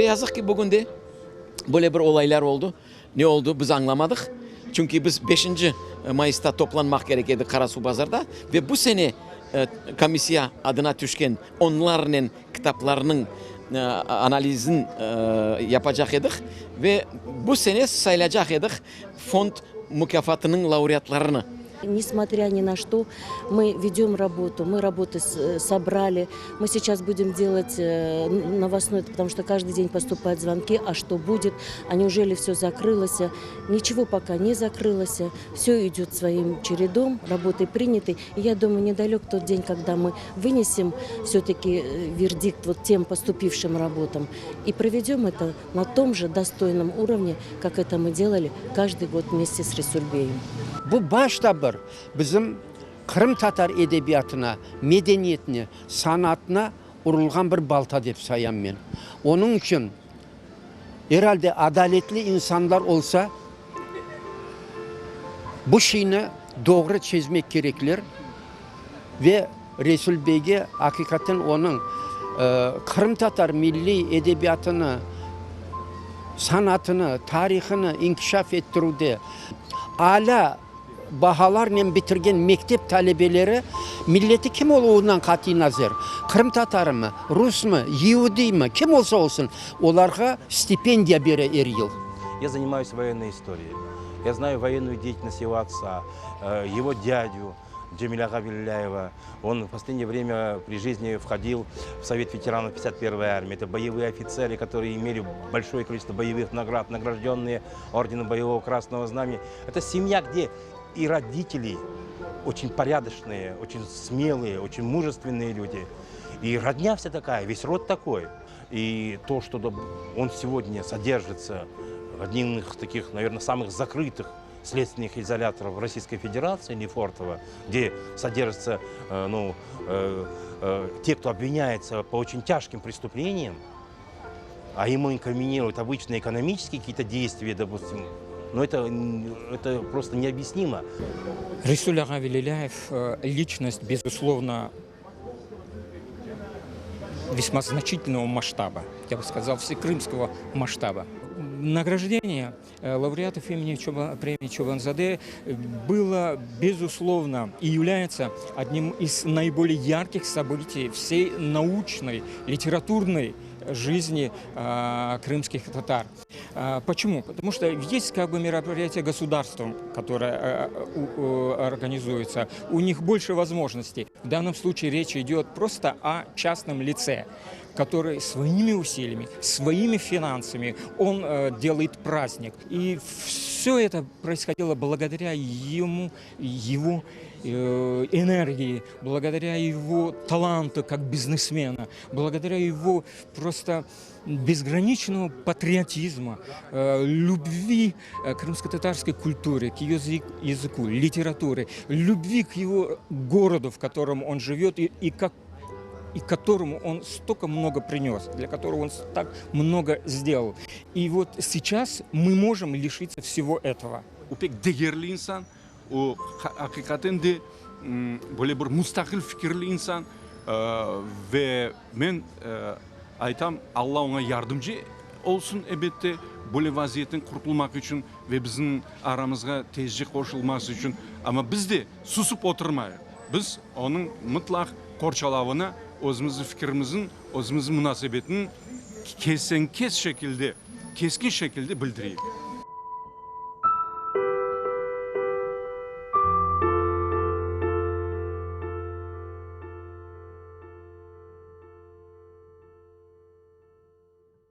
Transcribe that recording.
Yazık ki bugün de böyle bir olaylar oldu. Ne oldu biz anlamadık. Çünkü biz 5. Mayıs'ta toplanmak gerekirdi Karasu Pazar'da ve bu sene komisya adına düşken onların kitaplarının analizini yapacak edik ve bu sene sayılacak edik fond mükafatının laureatlarını. Несмотря ни на что, мы ведем работу, мы работы собрали. Мы сейчас будем делать новостной, потому что каждый день поступают звонки, а что будет, а неужели все закрылось? Ничего пока не закрылось, все идет своим чередом, работой принятой. И я думаю, недалек тот день, когда мы вынесем все-таки вердикт вот тем поступившим работам и проведем это на том же достойном уровне, как это мы делали каждый год вместе с Ресульбеем. Bu başta bir bizim Kırım Tatar edebiyatına, medeniyetine, sanatına urulgan bir balta dep sayam ben. Onun için herhalde adaletli insanlar olsa bu şeyini doğru çizmek gereklir ve Resul Bey'e hakikaten onun Kırım Tatar milli edebiyatını, sanatını, tarihini inkişaf ettirudi ala bahalarla bitirgen mektep talebeleri milleti kim olduğundan kat'i nazar. Kırım Tatarı mı, Rus mu, Yahudi mi, kim olsa olsun onlara стипендия бере her yıl. Я занимаюсь военной историей. Я знаю военную деятельность его отца, его дядю Джамиля Гавилляева. Он в последнее время при жизни входил в Совет ветеранов 51-й армии. Это боевые офицеры, которые имели большое количество боевых наград, награжденные орденом Боевого Красного Знамени. Это семья, где и родители очень порядочные, очень смелые, очень мужественные люди. И родня вся такая, весь род такой. И то, что он сегодня содержится в одних из таких, наверное, самых закрытых следственных изоляторов Российской Федерации, Лефортово, где содержатся те, кто обвиняется по очень тяжким преступлениям, а ему инкриминируют обычные экономические какие-то действия, допустим, но это просто необъяснимо. Ресуль Гавилляев – личность, безусловно, весьма значительного масштаба, я бы сказал, всекрымского масштаба. Награждение лауреатов премии Чобанзаде было, безусловно, и является одним из наиболее ярких событий всей научной, литературной жизни крымских татар. Почему? Потому что есть как бы мероприятие государством, которое организуется. У них больше возможностей. В данном случае речь идет просто о частном лице, который своими усилиями, своими финансами, он делает праздник. И все это происходило благодаря ему, его энергии, благодаря его таланту как бизнесмена, благодаря его просто безграничного патриотизма, любви к крымско-татарской культуре, к ее языку, литературе, любви к его городу, в котором он живет, и которому он столько много принес, для которого он так много сделал. И вот сейчас мы можем лишиться всего этого. O hakikaten de böyle bir müstakil fikirli insan ve ben aytam Allah ona yardımcı olsun elbette böyle vaziyetten kurtulmak için ve bizim aramızga tezce koşulması için ama biz de susup oturmayız. Biz onun mutlak korçalavına özümüzün fikrimizin, özümüzün münasebetinin keskin şekilde bildireyim.